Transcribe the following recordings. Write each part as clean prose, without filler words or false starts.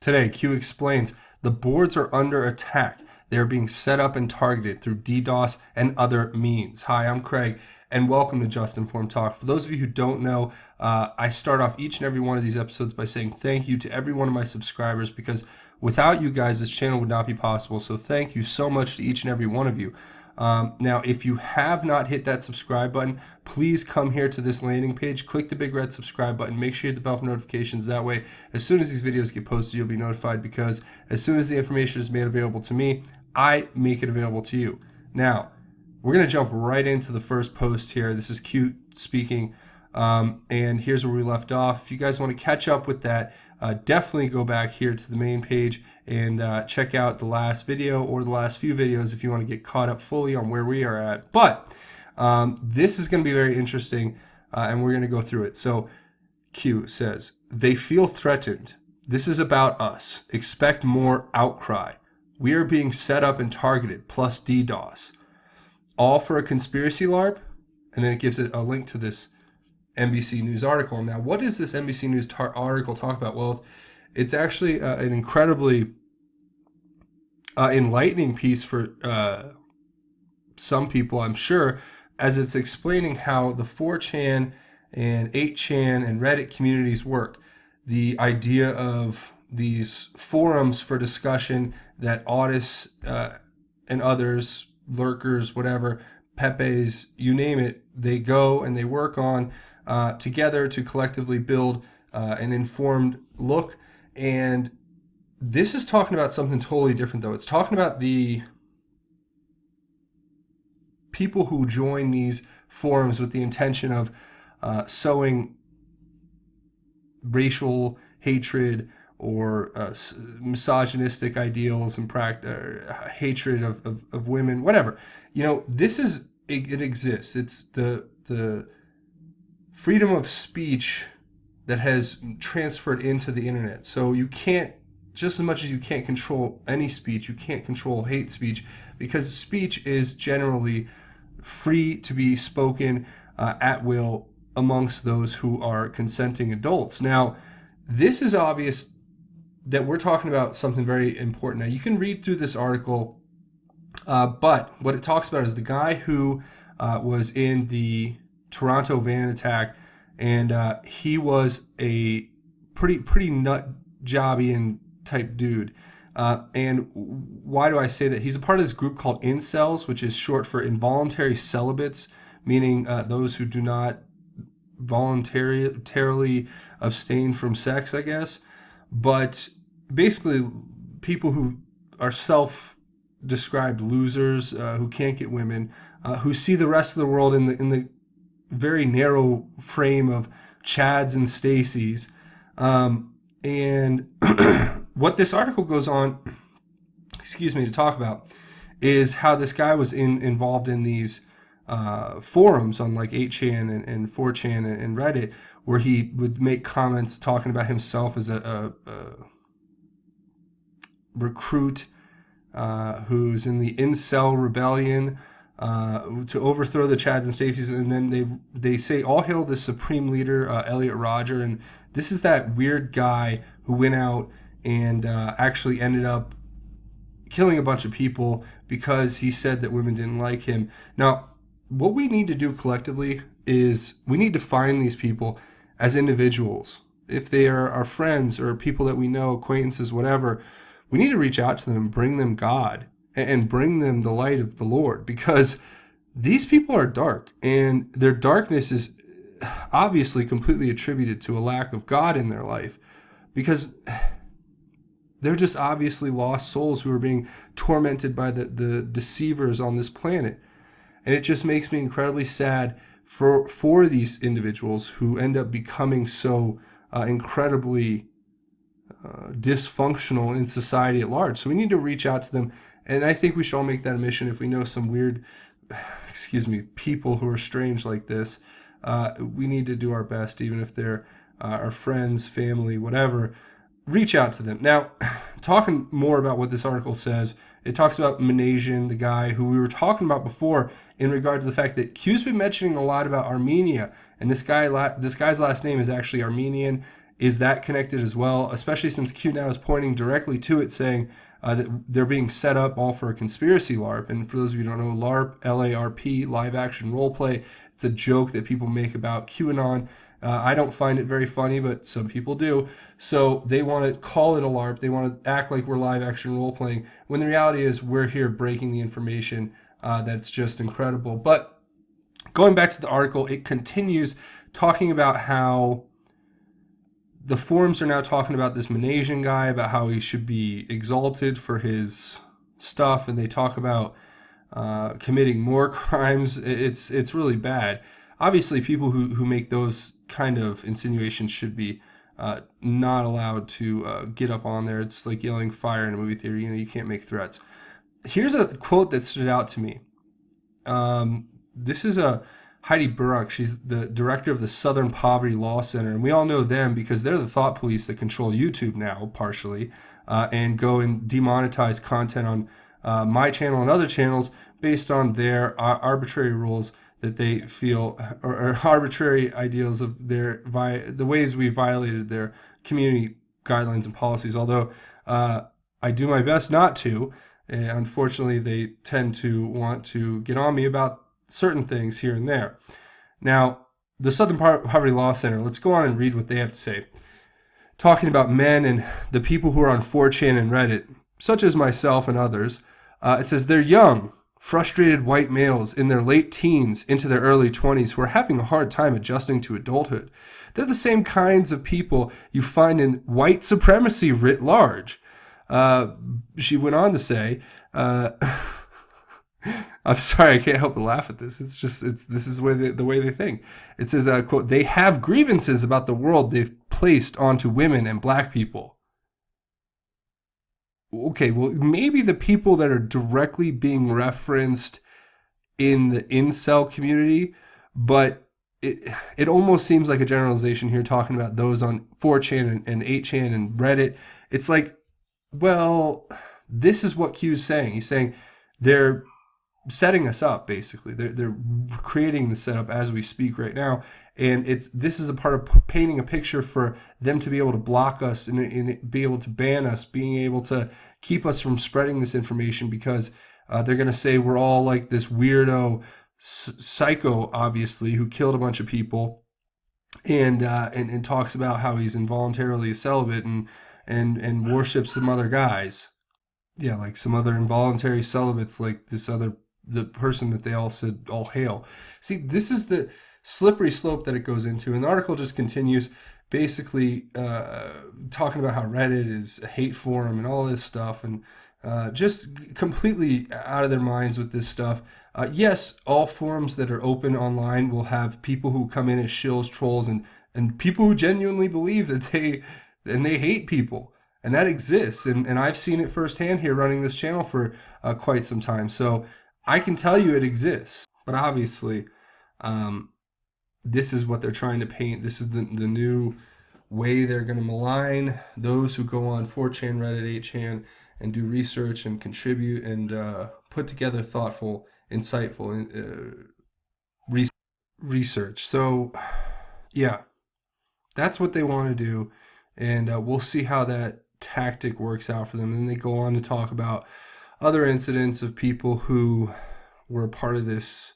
Today, Q explains the boards are under attack. They are being set up and targeted through DDoS and other means. Hi, I'm Craig, and welcome to Just Informed Talk. For those of you who don't know, I start off each and every one of these episodes by saying thank you to every one of my subscribers, because without you guys, this channel would not be possible. So thank you so much to each and every one of you. Now, if you have not hit that subscribe button, please come here to this landing page, click the big red subscribe button, make sure you hit the bell for notifications. That way, as soon as these videos get posted, you'll be notified, because as soon as the information is made available to me, I make it available to you. Now, we're going to jump right into the first post here. This is Q speaking, and here's where we left off. If you guys want to catch up with that, definitely go back here to the main page and check out the last video or the last few videos if you want to get caught up fully on where we are at. But this is going to be very interesting, and we're going to go through it. So Q says, they feel threatened. This is about us. Expect more outcry. We are being set up and targeted, plus DDoS. All for a conspiracy LARP? And then it gives it a link to this NBC News article. Now, what does this NBC News article talk about? Well, it's actually an incredibly enlightening piece for some people, I'm sure, as it's explaining how the 4chan and 8chan and Reddit communities work. The idea of these forums for discussion that Audis and others, lurkers, whatever, Pepes, you name it, they go and they work on together to collectively build an informed look. And this is talking about something totally different, though. It's talking about the people who join these forums with the intention of sowing racial hatred or misogynistic ideals and hatred of women, whatever. You know, this is, it exists. It's the freedom of speech that has transferred into the internet. So you can't, just as much as you can't control any speech, you can't control hate speech, because speech is generally free to be spoken at will amongst those who are consenting adults. Now, this is obvious that we're talking about something very important. Now, you can read through this article, but what it talks about is the guy who was in the Toronto van attack, and he was a pretty nut jobby type dude. And why do I say that? He's a part of this group called incels, which is short for involuntary celibates, meaning those who do not voluntarily abstain from sex, I guess. But basically, people who are self-described losers, who can't get women, who see the rest of the world in the very narrow frame of Chads and Stacys. And what this article goes on, to talk about is how this guy was involved in these forums on like 8chan and 4chan and Reddit, where he would make comments talking about himself as a recruit who's in the incel rebellion to overthrow the Chads and Stacys. And then they say, all hail the supreme leader, Elliot Rodger. And this is that weird guy who went out and actually ended up killing a bunch of people because he said that women didn't like him. Now, what we need to do collectively is we need to find these people as individuals. If they are our friends or people that we know, acquaintances, whatever, we need to reach out to them and bring them God and bring them the light of the Lord, because these people are dark, and their darkness is obviously completely attributed to a lack of God in their life, because they're just obviously lost souls who are being tormented by the deceivers on this planet. And it just makes me incredibly sad for these individuals who end up becoming so incredibly dysfunctional in society at large. So we need to reach out to them. And I think we should all make that a mission. If we know some weird, people who are strange like this, we need to do our best, even if they're our friends, family, whatever. Reach out to them. Now, talking more about what this article says, it talks about Manasian, the guy who we were talking about before, in regard to the fact that Q's been mentioning a lot about Armenia, and this guy's last name is actually Armenian, Is that connected as well? Especially since Q now is pointing directly to it, saying that they're being set up all for a conspiracy LARP. And for those of you who don't know, LARP, L-A-R-P, live action role play. It's a joke that people make about QAnon. I don't find it very funny, but some people do. So they want to call it a LARP. They want to act like we're live action role playing, when the reality is we're here breaking the information. That's just incredible. But going back to the article, it continues talking about how the forums are now talking about this Malaysian guy, about how he should be exalted for his stuff, and they talk about committing more crimes. It's really bad. Obviously, people who make those kind of insinuations should be not allowed to get up on there. It's like yelling fire in a movie theater. You can't make threats. Here's a quote that stood out to me. This is Heidi Burrock. She's the director of the Southern Poverty Law Center, and we all know them because they're the thought police that control YouTube now, partially, and go and demonetize content on my channel and other channels based on their arbitrary rules that they feel, or arbitrary ideals of the ways we violated their community guidelines and policies. Although I do my best not to. And unfortunately, they tend to want to get on me about certain things here and there. Now, the Southern Poverty Law Center, let's go on and read what they have to say. Talking about men and the people who are on 4chan and Reddit, such as myself and others, it says they're young, frustrated white males in their late teens into their early 20s who are having a hard time adjusting to adulthood. They're the same kinds of people you find in white supremacy writ large. She went on to say, I'm sorry, I can't help but laugh at this. This is the way they think. It says, quote, they have grievances about the world they've placed onto women and black people. Okay, well, maybe the people that are directly being referenced in the incel community, but it almost seems like a generalization here, talking about those on 4chan and 8chan and Reddit. It's like, well, this is what Q's saying. He's saying they're setting us up, basically. They're creating the setup as we speak right now, and this is a part of painting a picture for them to be able to block us and be able to ban us, being able to keep us from spreading this information, because they're going to say we're all like this weirdo psycho, obviously, who killed a bunch of people, and talks about how he's involuntarily celibate and worships some other guys. Yeah, like some other involuntary celibates, like the person that they all said, all hail. See, this is the slippery slope that it goes into. And the article just continues, basically talking about how Reddit is a hate forum and all this stuff, and just completely out of their minds with this stuff. Yes, all forums that are open online will have people who come in as shills, trolls, and people who genuinely believe that they hate people. And that exists. And I've seen it firsthand here running this channel for quite some time. So I can tell you it exists. But obviously, this is what they're trying to paint. This is the new way they're going to malign those who go on 4chan, Reddit, 8chan, and do research and contribute and put together thoughtful, insightful research. So, yeah, that's what they want to do. And we'll see how that tactic works out for them. And then they go on to talk about other incidents of people who were a part of this.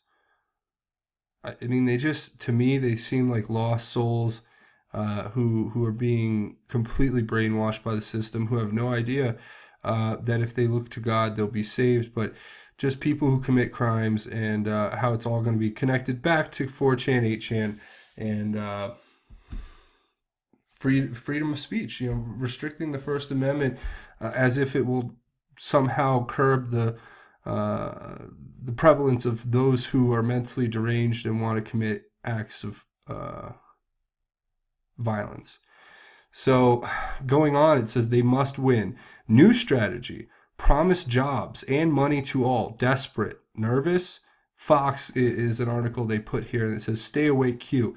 I mean, to me, they seem like lost souls who are being completely brainwashed by the system, who have no idea that if they look to God, they'll be saved. But just people who commit crimes, and how it's all going to be connected back to 4chan, 8chan, and freedom of speech, restricting the First Amendment as if it will somehow curb the prevalence of those who are mentally deranged and want to commit acts of violence. So going on, it says they must win. New strategy, promise jobs and money to all. Desperate, nervous. Fox is an article they put here, and it says stay awake Q.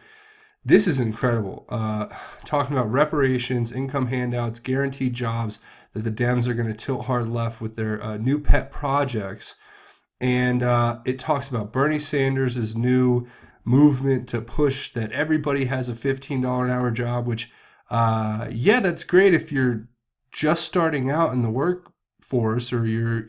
This is incredible. Talking about reparations, income handouts, guaranteed jobs, that the Dems are going to tilt hard left with their new pet projects. And it talks about Bernie Sanders' new movement to push that everybody has a $15 an hour job, which Yeah, that's great if you're just starting out in the workforce, or you're,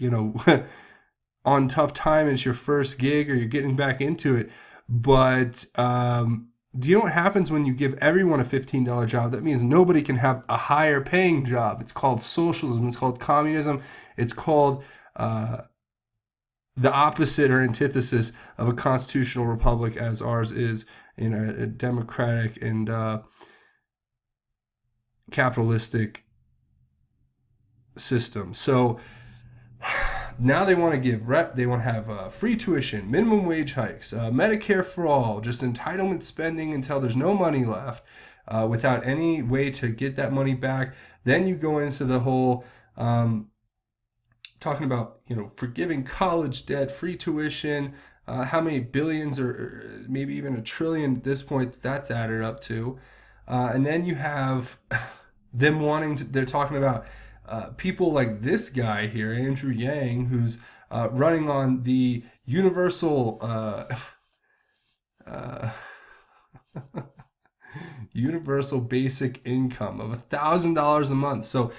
on tough time, it's your first gig, or you're getting back into it. But do you know what happens when you give everyone a $15 job? That means nobody can have a higher paying job. It's called socialism. It's called communism. It's called the opposite or antithesis of a constitutional republic, as ours is in a democratic and capitalistic system. So now they want to they want to have free tuition, minimum wage hikes, Medicare for all, just entitlement spending until there's no money left, without any way to get that money back. Then you go into the whole talking about, forgiving college debt, free tuition, how many billions, or maybe even a trillion at this point that's added up to. And then you have them wanting to, they're talking about people like this guy here, Andrew Yang, who's running on the universal universal basic income of $1,000 a month. So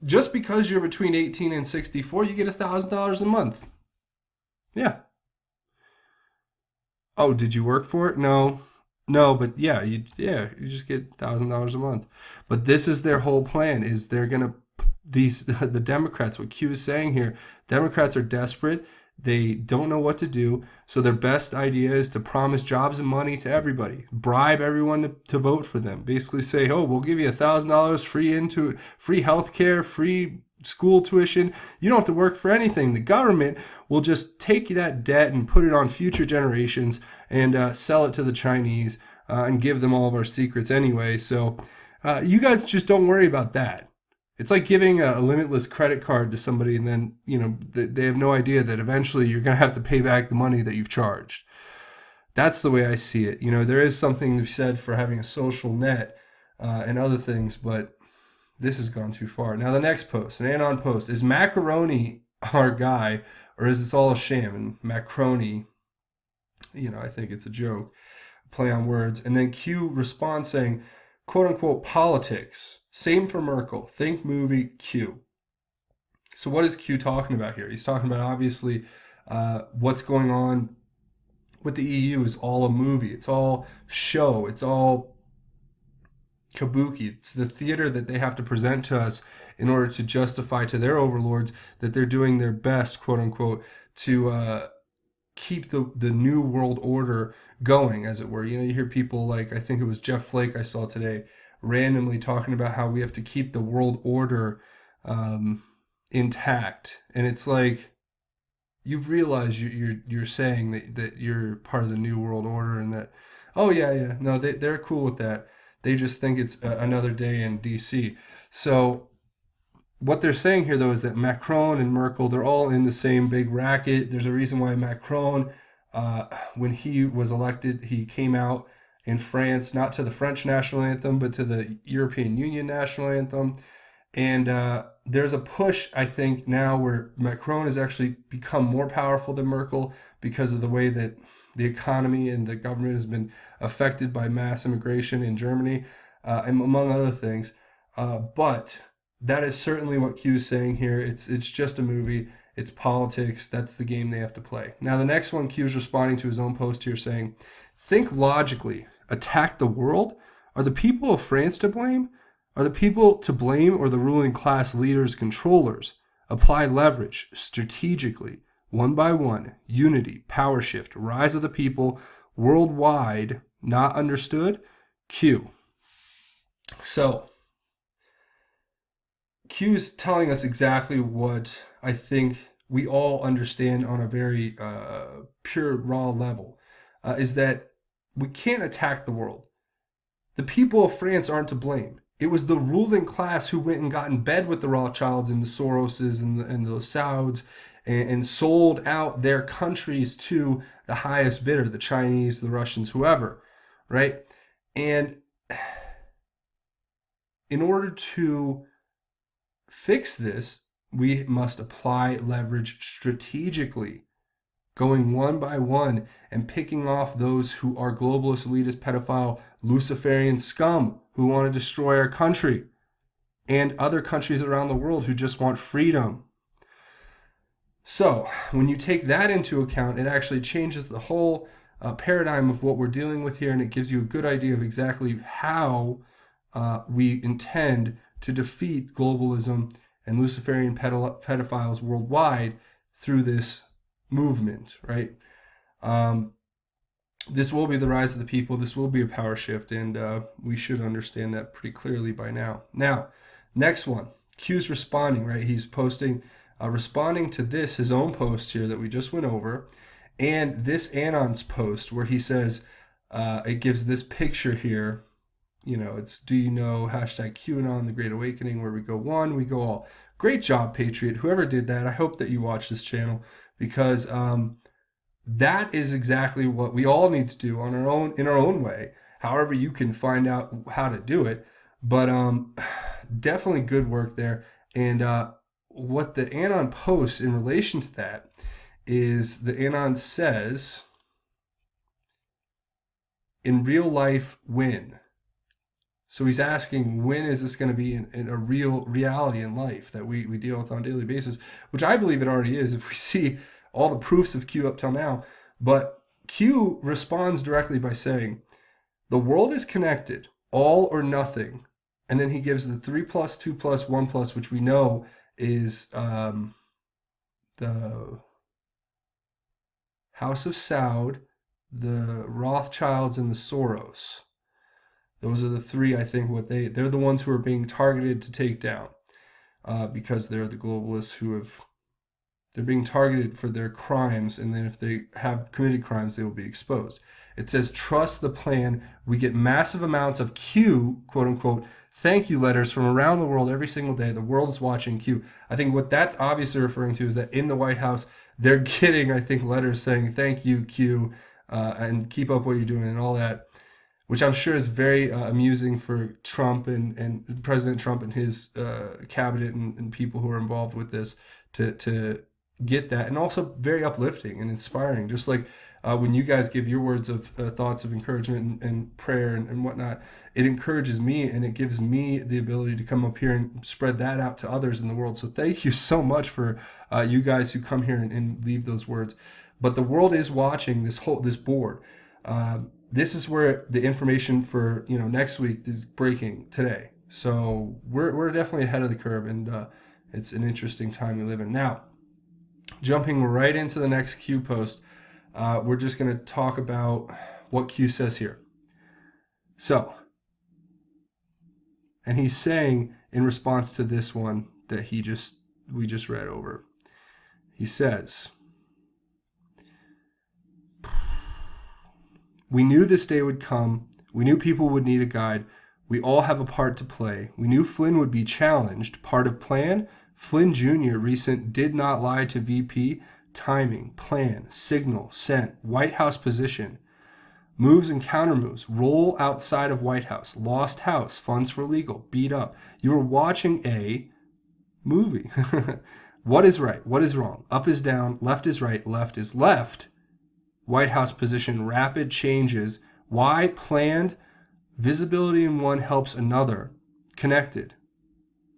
just because you're between 18 and 64, you get $1,000 a month. Yeah. Oh, did you work for it? No. No, but you just get $1,000 a month. But this is their whole plan, is they're gonna, the Democrats, what Q is saying here, Democrats are desperate. They don't know what to do. So their best idea is to promise jobs and money to everybody, bribe everyone to vote for them. Basically say, oh, we'll give you $1,000 free health care, free school tuition. You don't have to work for anything. The government will just take that debt and put it on future generations and sell it to the Chinese and give them all of our secrets anyway. So you guys just don't worry about that. It's like giving a limitless credit card to somebody, and then, they have no idea that eventually you're going to have to pay back the money that you've charged. That's the way I see it. There is something to be said for having a social net and other things, but this has gone too far. Now, the next post, an AN0N post, is macaroni our guy, or is this all a sham? And macaroni, I think it's a joke, play on words. And then Q responds saying, quote unquote, politics. Same for Merkel. Think movie Q. So what is Q talking about here? He's talking about, obviously, what's going on with the EU is all a movie. It's all show. It's all kabuki. It's the theater that they have to present to us in order to justify to their overlords that they're doing their best, quote unquote, to keep the new world order going, as it were. You hear people like, I think it was Jeff Flake I saw today, randomly talking about how we have to keep the world order intact. And it's like, you realize you're saying that you're part of the new world order, and that, oh yeah, no, they're cool with that. They just think it's another day in DC. So what they're saying here, though, is that Macron and Merkel, they're all in the same big racket. There's a reason why Macron, when he was elected, he came out in France, not to the French national anthem, but to the European Union national anthem. And there's a push, I think, now where Macron has actually become more powerful than Merkel because of the way that the economy and the government has been affected by mass immigration in Germany, and among other things. But that is certainly what Q is saying here. It's just a movie. It's politics. That's the game they have to play. Now, the next one, Q is responding to his own post here saying, think logically. Attack the world? Are the people of France to blame? Are the people to blame, or the ruling class leaders, controllers? Apply leverage strategically, one by one. Unity, power shift, rise of the people, worldwide, not understood? Q. So, Q is telling us exactly what I think we all understand on a very pure, raw level, is that we can't attack the world. The people of France aren't to blame. It was the ruling class who went and got in bed with the Rothschilds and the Soroses and the Sauds and sold out their countries to the highest bidder, the Chinese, the Russians, whoever, right? And in order to fix this, we must apply leverage strategically. going one by one and picking off those who are globalist, elitist, pedophile, Luciferian scum who want to destroy our country and other countries around the world who just want freedom. So when you take that into account, it actually changes the whole paradigm of what we're dealing with here, and it gives you a good idea of exactly how we intend to defeat globalism and Luciferian pedophiles worldwide through this movement, right? This will be the rise of the people. This will be a power shift, and we should understand that pretty clearly by now. Now, next one, Q's responding, right? He's posting, responding to this, his own post here that we just went over, and this AN0N's post where he says, it gives this picture here, you know, it's, do you know, hashtag QAnon, the Great Awakening, where we go one, we go all. Great job, Patriot. Whoever did that, I hope that you watch this channel, because that is exactly what we all need to do on our own, in our own way, however you can find out how to do it. But definitely good work there. And what the AN0N posts in relation to that is the AN0N says, in real life, when? So he's asking, when is this going to be in a real reality in life that we deal with on a daily basis, which I believe it already is if we see all the proofs of Q up till now. But Q responds directly by saying, the world is connected, all or nothing. And then he gives the 3 plus, 2 plus, 1 plus, which we know is the House of Saud, the Rothschilds, and the Soros. Those are the three, I think, they're the ones who are being targeted to take down because they're the globalists they're being targeted for their crimes, and then if they have committed crimes, they will be exposed. It says, trust the plan. We get massive amounts of Q, quote unquote, thank you letters from around the world every single day. The world is watching Q. I think what that's obviously referring to is that in the White House, they're getting, I think, letters saying, thank you, Q, and keep up what you're doing and all that, which I'm sure is very amusing for Trump and President Trump and his cabinet and people who are involved with this to get that, and also very uplifting and inspiring. Just like when you guys give your words of thoughts of encouragement and prayer and whatnot, it encourages me and it gives me the ability to come up here and spread that out to others in the world. So thank you so much for you guys who come here and leave those words. But the world is watching this board. This is where the information for next week is breaking today. So we're definitely ahead of the curve, and it's an interesting time we live in now. Jumping right into the next Q post, we're just going to talk about what Q says here. So, and he's saying in response to this one that we just read over, he says, we knew this day would come. We knew people would need a guide. We all have a part to play. We knew Flynn would be challenged. Part of plan. Flynn Jr. recent did not lie to VP. Timing, plan, signal, sent, White House position. Moves and countermoves. Roll outside of White House. Lost house. Funds for legal. Beat up. You were watching a movie. What is right? What is wrong? Up is down. Left is right. Left is left. White House position. Rapid changes. Why? Planned. Visibility in one helps another. Connected.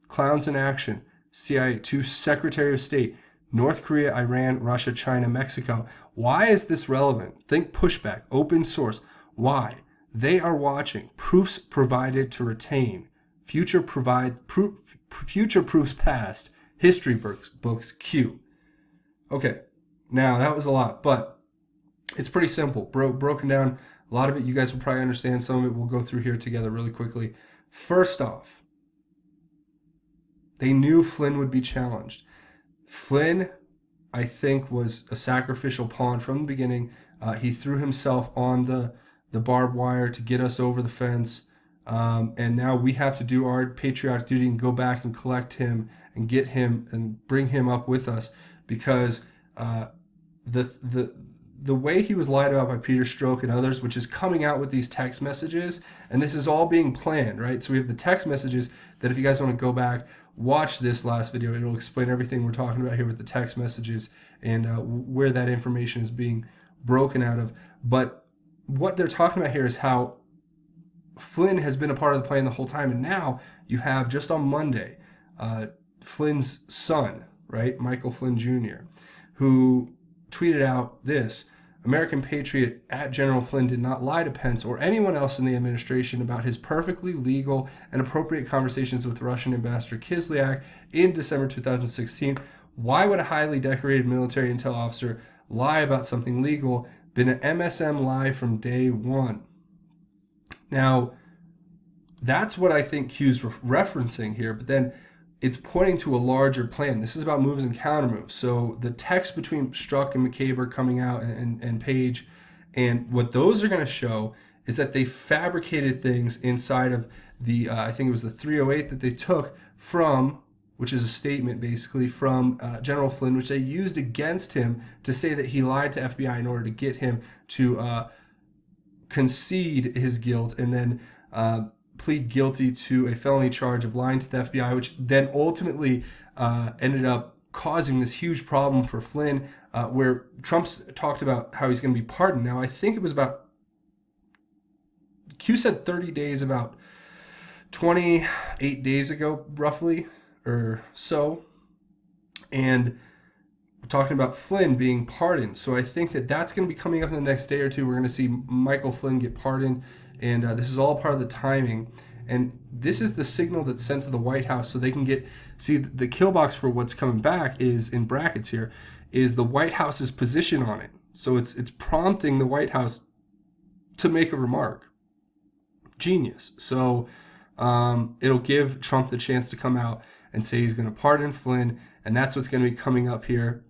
Clowns in action. CIA to Secretary of State. North Korea, Iran, Russia, China, Mexico. Why is this relevant? Think pushback. Open source. Why? They are watching. Proofs provided to retain. Future proofs past. History books Q. Okay, now that was a lot, but it's pretty simple. Broken down. A lot of it you guys will probably understand. Some of it we'll go through here together really quickly. First off, they knew Flynn would be challenged. Flynn, I think, was a sacrificial pawn from the beginning. He threw himself on the barbed wire to get us over the fence. And now we have to do our patriotic duty and go back and collect him and get him and bring him up with us, because the way he was lied about by Peter Strzok and others, which is coming out with these text messages, and this is all being planned, right? So we have the text messages that, if you guys want to go back, watch this last video. It'll explain everything we're talking about here with the text messages and where that information is being broken out of. But what they're talking about here is how Flynn has been a part of the plan the whole time. And now you have, just on Monday, Flynn's son, right, Michael Flynn Jr., who tweeted out this: American patriot at General Flynn did not lie to Pence or anyone else in the administration about his perfectly legal and appropriate conversations with Russian Ambassador Kislyak in December 2016. Why would a highly decorated military intel officer lie about something legal? Been an MSM lie from day one. Now, that's what I think Q's referencing here, but then it's pointing to a larger plan. This is about moves and countermoves. So the text between Strzok and McCabe are coming out, and Page, and what those are going to show is that they fabricated things inside of the, I think it was the 308 that they took from, which is a statement basically from General Flynn, which they used against him to say that he lied to FBI in order to get him to concede his guilt and then plead guilty to a felony charge of lying to the FBI, which then ultimately ended up causing this huge problem for Flynn, where Trump's talked about how he's going to be pardoned. Now, I think it was about, Q said 30 days, about 28 days ago, roughly, or so. And we're talking about Flynn being pardoned. So I think that that's going to be coming up in the next day or two. We're going to see Michael Flynn get pardoned. And this is all part of the timing. And this is the signal that's sent to the White House so they can get, see, the kill box for what's coming back is, in brackets here, is the White House's position on it. So it's prompting the White House to make a remark. Genius. So it'll give Trump the chance to come out and say he's going to pardon Flynn. And that's what's going to be coming up here.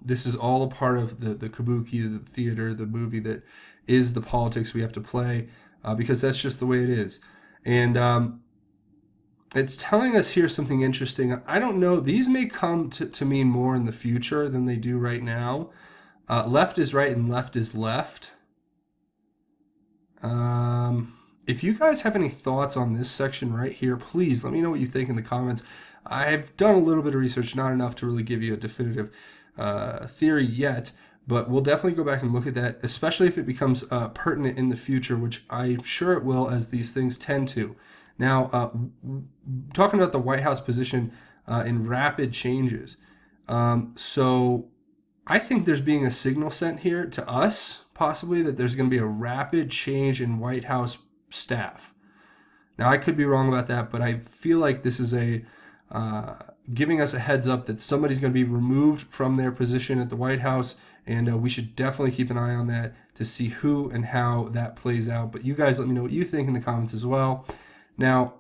This is all a part of the kabuki, the theater, the movie that is the politics we have to play, because that's just the way it is. And it's telling us here something interesting. I don't know. These may come to mean more in the future than they do right now. Left is right and left is left. If you guys have any thoughts on this section right here, please let me know what you think in the comments. I've done a little bit of research, not enough to really give you a definitive theory yet, but we'll definitely go back and look at that, especially if it becomes pertinent in the future, which I'm sure it will, as these things tend to. Now, talking about the White House position in rapid changes. So I think there's being a signal sent here to us, possibly, that there's going to be a rapid change in White House staff. Now, I could be wrong about that, but I feel like this is a giving us a heads up that somebody's going to be removed from their position at the White House, and we should definitely keep an eye on that to see who and how that plays out. But you guys let me know what you think in the comments as well. Now,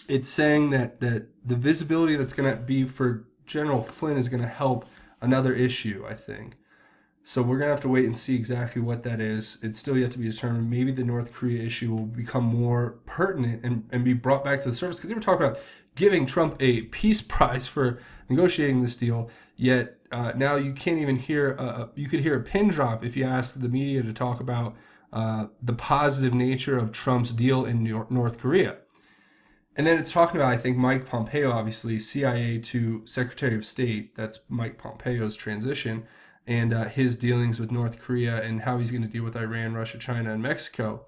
it's saying that the visibility that's going to be for General Flynn is going to help another issue, I think. So we're going to have to wait and see exactly what that is. It's still yet to be determined. Maybe the North Korea issue will become more pertinent and be brought back to the surface, because they were talking about giving Trump a peace prize for negotiating this deal, yet now you can't even hear, you could hear a pin drop if you ask the media to talk about the positive nature of Trump's deal in North Korea. And then it's talking about, I think, Mike Pompeo, obviously, CIA to Secretary of State. That's Mike Pompeo's transition, and his dealings with North Korea and how he's going to deal with Iran, Russia, China, and Mexico.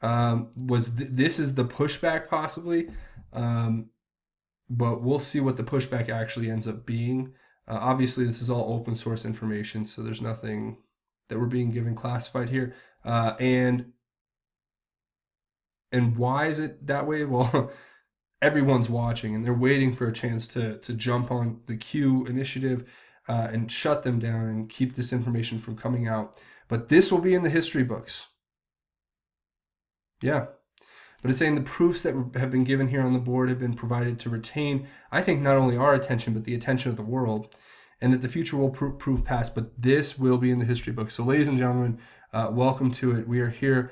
This is the pushback, possibly, but we'll see what the pushback actually ends up being. Obviously, this is all open source information, so there's nothing that we're being given classified here. And why is it that way? Well, everyone's watching, and they're waiting for a chance to jump on the Q initiative and shut them down and keep this information from coming out. But this will be in the history books. Yeah. But it's saying the proofs that have been given here on the board have been provided to retain, I think, not only our attention, but the attention of the world, and that the future will prove past, but this will be in the history books. So ladies and gentlemen, welcome to it. We are here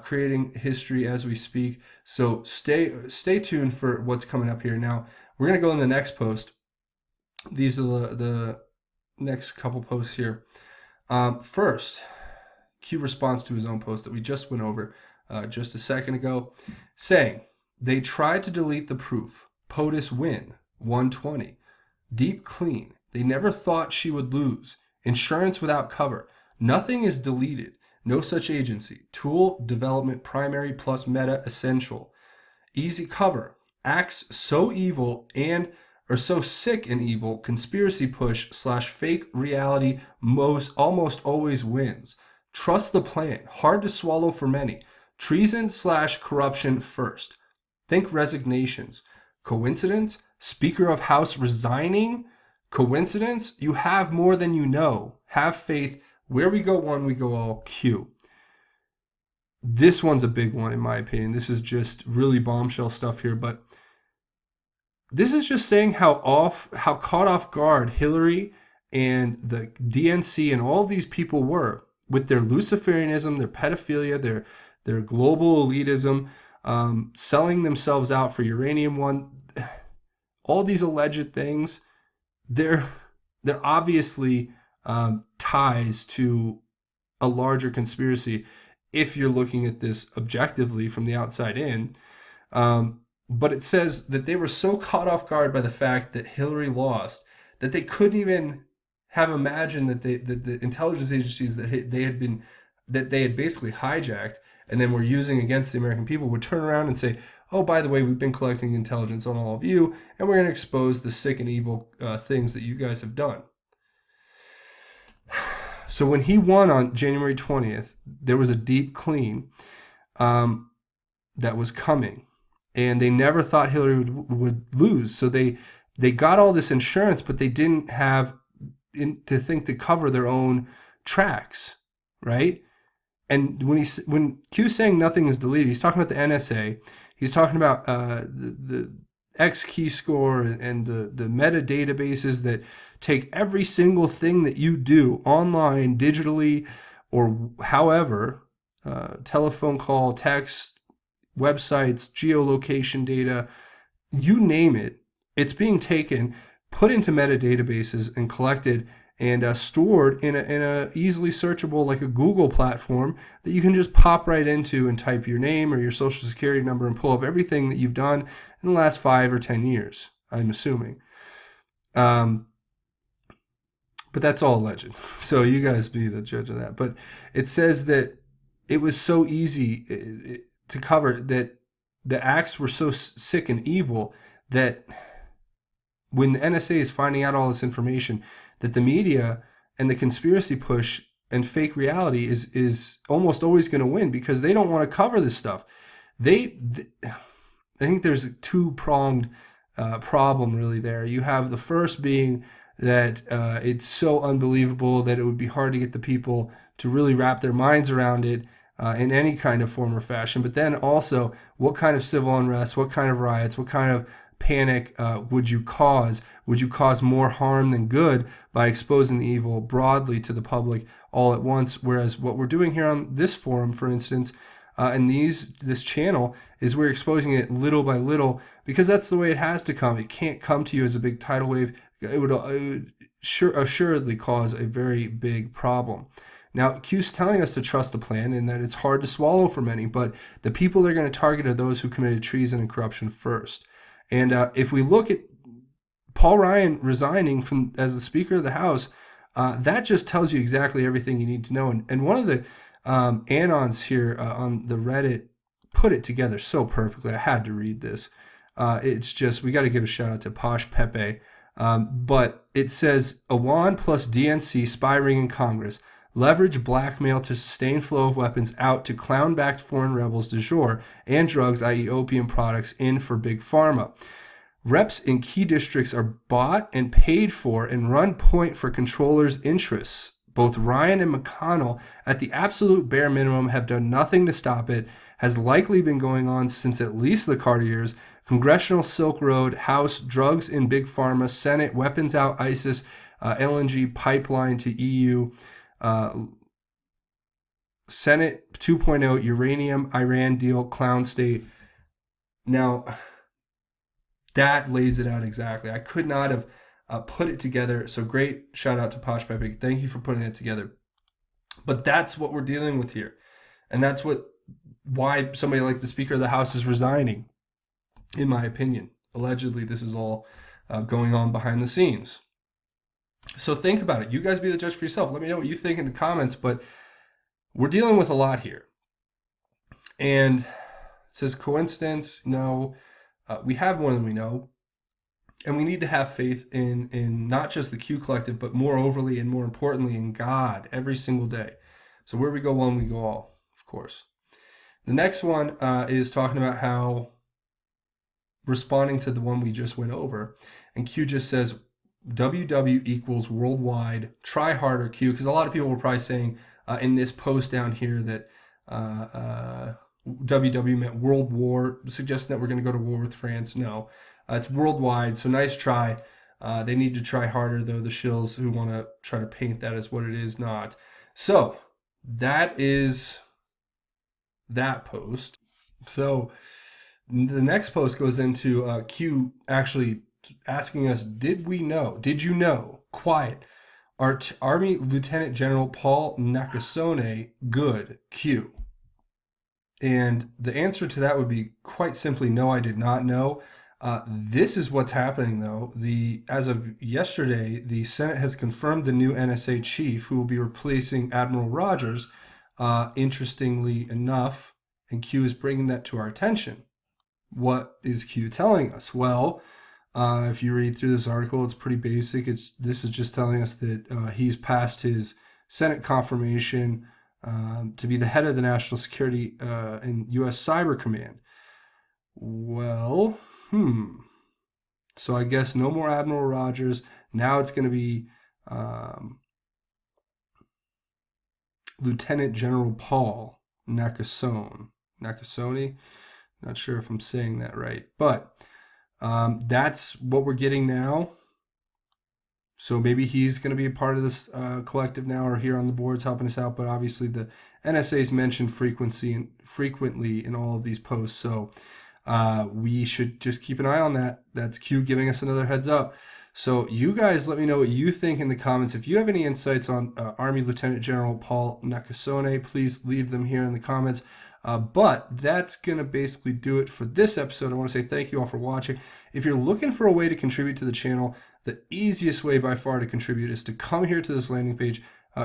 creating history as we speak. So stay tuned for what's coming up here. Now, we're going to go in the next post. These are the next couple posts here. First, Q responds to his own post that we just went over just a second ago, saying, They tried to delete the proof. POTUS win, 120. Deep clean. They never thought she would lose. Insurance without cover. Nothing is deleted. No such agency. Tool development primary plus meta essential. Easy cover. Acts so evil and or so sick and evil. Conspiracy push / fake reality almost always wins. Trust the plan. Hard to swallow for many. Treason / corruption first. Think resignations. Coincidence? Speaker of House resigning? Coincidence? You have more than you know. Have faith. Where we go one, we go all. Q. This one's a big one in my opinion. This is just really bombshell stuff here, but this is just saying how caught off guard Hillary and the DNC and all of these people were with their Luciferianism, their pedophilia, their global elitism, selling themselves out for uranium one, all these alleged things. They're obviously ties to a larger conspiracy if you're looking at this objectively from the outside in. But it says that they were so caught off guard by the fact that Hillary lost that they couldn't even have imagined that the intelligence agencies that they had basically hijacked and then were using against the American people would turn around and say, oh, by the way, we've been collecting intelligence on all of you, and we're going to expose the sick and evil things that you guys have done. So when he won on January 20th, there was a deep clean that was coming. And they never thought Hillary would lose. So they got all this insurance, but they didn't have to think to cover their own tracks, right? And when Q's saying nothing is deleted, he's talking about the NSA. He's talking about the X key score and the meta databases that take every single thing that you do online, digitally, or however, telephone call, text, websites, geolocation data, you name it, it's being taken, put into meta databases and collected and stored in a easily searchable, like a Google platform that you can just pop right into and type your name or your social security number and pull up everything that you've done in the last 5 or 10 years, I'm assuming. But that's all alleged. So you guys be the judge of that. But it says that it was so easy to cover, that the acts were so sick and evil that when the NSA is finding out all this information, that the media and the conspiracy push and fake reality is almost always going to win because they don't want to cover this stuff. I think there's a two-pronged problem really there. You have the first being that it's so unbelievable that it would be hard to get the people to really wrap their minds around it in any kind of form or fashion. But then also, what kind of civil unrest, what kind of riots, what kind of panic would you cause? Would you cause more harm than good by exposing the evil broadly to the public all at once? Whereas what we're doing here on this forum, for instance, and this channel, is we're exposing it little by little because that's the way it has to come. It can't come to you as a big tidal wave. It would assuredly cause a very big problem. Now, Q's telling us to trust the plan and that it's hard to swallow for many, but the people they're going to target are those who committed treason and corruption first. And if we look at Paul Ryan resigning as the Speaker of the House, that just tells you exactly everything you need to know. And one of the AN0Ns here on the Reddit put it together so perfectly. I had to read this. It's just, we got to give a shout out to Posh Pepe. But it says, AN0N plus DNC spy ring in Congress. Leverage blackmail to sustain flow of weapons out to clown-backed foreign rebels du jour and drugs, i.e. opium products, in for big pharma. Reps in key districts are bought and paid for and run point for controllers' interests. Both Ryan and McConnell, at the absolute bare minimum, have done nothing to stop it, has likely been going on since at least the Carter years. Congressional Silk Road, House, drugs in big pharma, Senate, weapons out, ISIS, LNG pipeline to EU, Senate 2.0, uranium, Iran deal, clown state. Now, that lays it out exactly. I could not have put it together. So great shout out to Posh Pepe. Thank you for putting it together. But that's what we're dealing with here. And that's why somebody like the Speaker of the House is resigning. in my opinion. Allegedly, this is all going on behind the scenes. So think about it. You guys be the judge for yourself. Let me know what you think in the comments, but we're dealing with a lot here. And it says coincidence? No. We have more than we know. And we need to have faith in not just the Q Collective, but more overly and more importantly in God every single day. So where we go one, we go all, of course. The next one is talking about how responding to the one we just went over. And Q just says WW equals worldwide, try harder Q, because a lot of people were probably saying in this post down here that WW meant world war, suggesting that we're going to go to war with France. No, it's worldwide, so nice try. They need to try harder, though, the shills who want to try to paint that as what it is not. So that is that post. So the next post goes into Q actually asking us, did you know, quiet, Army Lieutenant General Paul Nakasone good, Q? And the answer to that would be quite simply, no, I did not know. This is what's happening, though. As of yesterday, the Senate has confirmed the new NSA chief who will be replacing Admiral Rogers. Interestingly enough, and Q is bringing that to our attention. What is Q telling us? Well, if you read through this article, it's pretty basic. This is just telling us that he's passed his Senate confirmation to be the head of the National Security and U.S. Cyber Command. Well, so I guess no more Admiral Rogers. Now it's going to be Lieutenant General Paul Nakasone. Not sure if I'm saying that right, but that's what we're getting now. So maybe he's going to be a part of this collective now, or here on the boards helping us out. But obviously the NSA is mentioned frequently in all of these posts. So we should just keep an eye on that. That's Q giving us another heads up. So you guys let me know what you think in the comments. If you have any insights on Army Lieutenant General Paul Nakasone, please leave them here in the comments. But that's going to basically do it for this episode. I want to say thank you all for watching. If you're looking for a way to contribute to the channel, the easiest way by far to contribute is to come here to this landing page.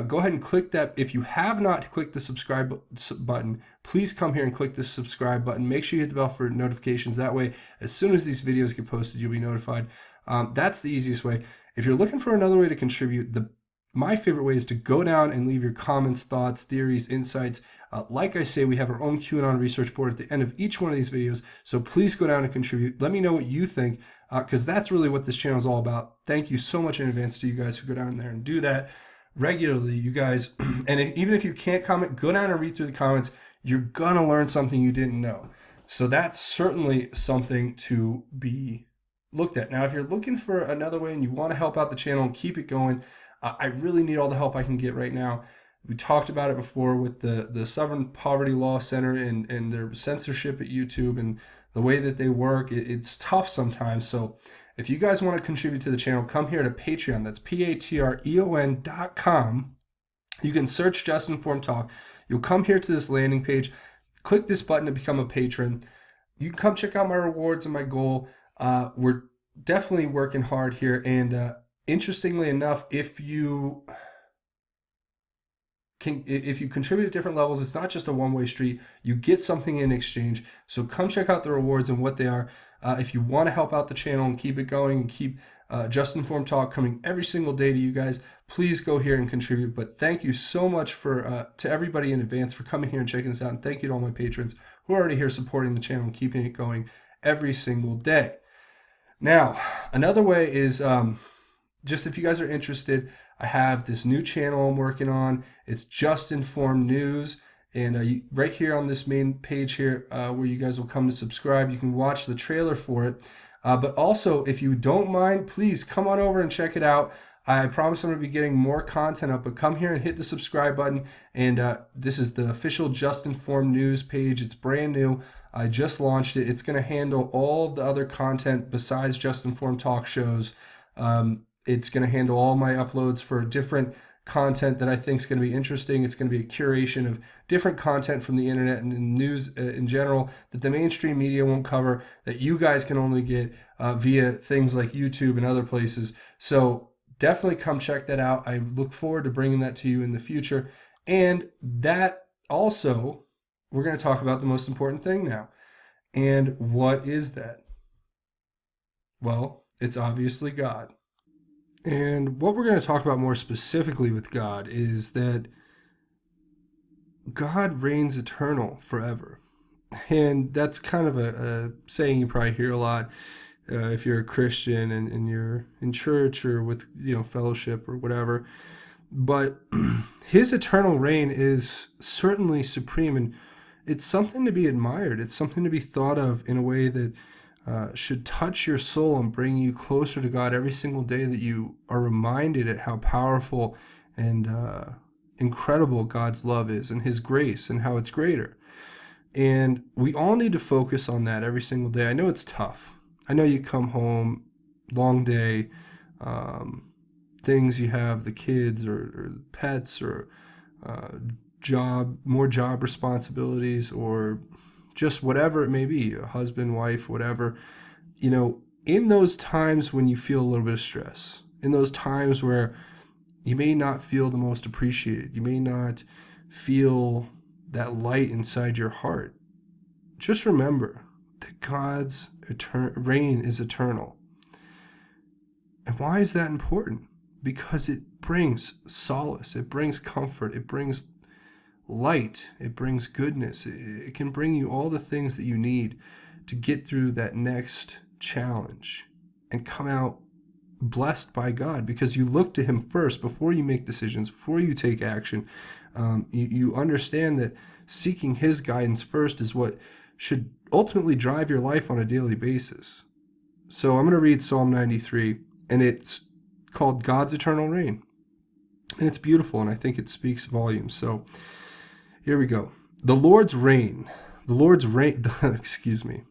Go ahead and click that. If you have not clicked the subscribe button, please come here and click the subscribe button. Make sure you hit the bell for notifications. That way, as soon as these videos get posted, you'll be notified. That's the easiest way. If you're looking for another way to contribute, my favorite way is to go down and leave your comments, thoughts, theories, insights. Like I say, we have our own QAnon research board at the end of each one of these videos. So please go down and contribute. Let me know what you think, because that's really what this channel is all about. Thank you so much in advance to you guys who go down there and do that regularly, you guys. And even if you can't comment, go down and read through the comments. You're going to learn something you didn't know. So that's certainly something to be looked at. Now, if you're looking for another way and you want to help out the channel and keep it going, I really need all the help I can get right now. We talked about it before with the Southern Poverty Law Center and their censorship at YouTube and the way that they work. It's tough sometimes. So if you guys want to contribute to the channel, come here to Patreon. That's patreon.com. You can search Just Informed Talk. You'll come here to this landing page. Click this button to become a patron. You can come check out my rewards and my goal. We're definitely working hard here. And interestingly enough, if you contribute at different levels, it's not just a one-way street. You get something in exchange. So come check out the rewards and what they are. If you want to help out the channel and keep it going and keep Just Informed Talk coming every single day to you guys, please go here and contribute. But thank you so much to everybody in advance for coming here and checking this out. And thank you to all my patrons who are already here supporting the channel and keeping it going every single day. Now, another way is just if you guys are interested, I have this new channel I'm working on. It's Just Informed News. And right here on this main page here where you guys will come to subscribe, you can watch the trailer for it. But also, if you don't mind, please come on over and check it out. I promise I'm going to be getting more content up, but come here and hit the subscribe button. And this is the official Just Informed News page. It's brand new. I just launched it. It's going to handle all of the other content besides Just Informed Talk shows. It's going to handle all my uploads for different content that I think is going to be interesting. It's going to be a curation of different content from the internet and news in general that the mainstream media won't cover, that you guys can only get via things like YouTube and other places. So definitely come check that out. I look forward to bringing that to you in the future. And that also, we're going to talk about the most important thing now. And what is that? Well, it's obviously God. And what we're going to talk about more specifically with God is that God reigns eternal forever. And that's kind of a saying you probably hear a lot if you're a Christian and you're in church or with fellowship or whatever. But his eternal reign is certainly supreme, and it's something to be admired. It's something to be thought of in a way that should touch your soul and bring you closer to God every single day, that you are reminded at how powerful and incredible God's love is and his grace and how it's greater. And we all need to focus on that every single day. I know it's tough. I know you come home, long day, things you have, the kids or pets or more job responsibilities, or just whatever it may be, a husband, wife, whatever. In those times when you feel a little bit of stress, in those times where you may not feel the most appreciated, you may not feel that light inside your heart, just remember that God's reign is eternal. And why is that important? Because it brings solace, it brings comfort, it brings light, it brings goodness. It can bring you all the things that you need to get through that next challenge and come out blessed by God, because you look to him first before you make decisions, before you take action. You understand that seeking his guidance first is what should ultimately drive your life on a daily basis. So I'm going to read Psalm 93, and it's called God's Eternal Reign. And it's beautiful, and I think it speaks volumes. So here we go. The Lord's reign. Excuse me.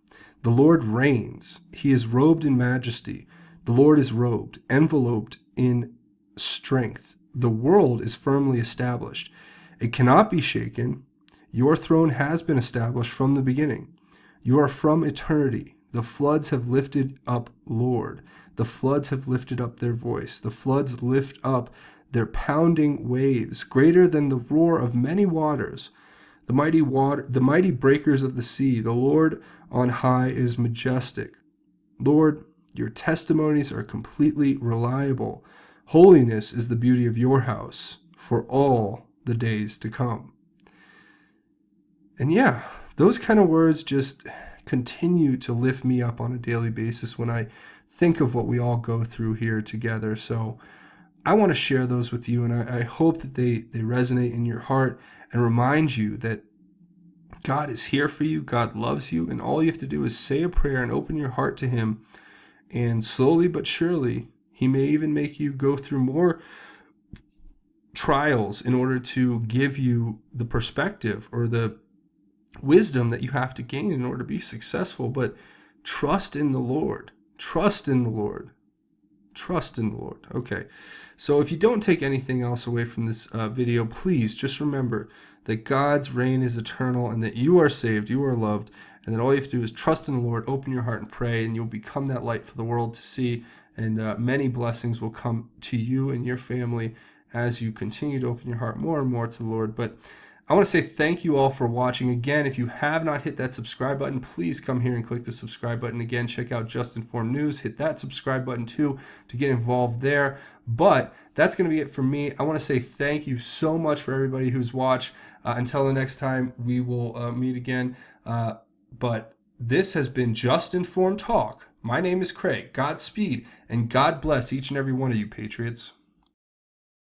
The Lord reigns. He is robed in majesty. The Lord is robed, enveloped in strength. The world is firmly established. It cannot be shaken. Your throne has been established from the beginning. You are from eternity. The floods have lifted up, Lord. The floods have lifted up their voice. The floods lift up their pounding waves, greater than the roar of many waters. The mighty breakers of the sea. The Lord on high is majestic. Lord, your testimonies are completely reliable. Holiness is the beauty of your house for all the days to come. And yeah, those kind of words just continue to lift me up on a daily basis when I think of what we all go through here together. So I want to share those with you, and I hope that they resonate in your heart and remind you that God is here for you, God loves you, and all you have to do is say a prayer and open your heart to him, and slowly but surely, he may even make you go through more trials in order to give you the perspective or the wisdom that you have to gain in order to be successful. But trust in the Lord. Trust in the Lord. Trust in the Lord. Okay. So if you don't take anything else away from this video, please just remember that God's reign is eternal, and that you are saved, you are loved, and that all you have to do is trust in the Lord, open your heart and pray, and you'll become that light for the world to see, and many blessings will come to you and your family as you continue to open your heart more and more to the Lord. But I want to say thank you all for watching. Again, if you have not hit that subscribe button, please come here and click the subscribe button. Again, check out Just Informed News. Hit that subscribe button too to get involved there. But that's going to be it for me. I want to say thank you so much for everybody who's watched. Until the next time, we will meet again. But this has been Just Informed Talk. My name is Craig. Godspeed, and God bless each and every one of you, Patriots.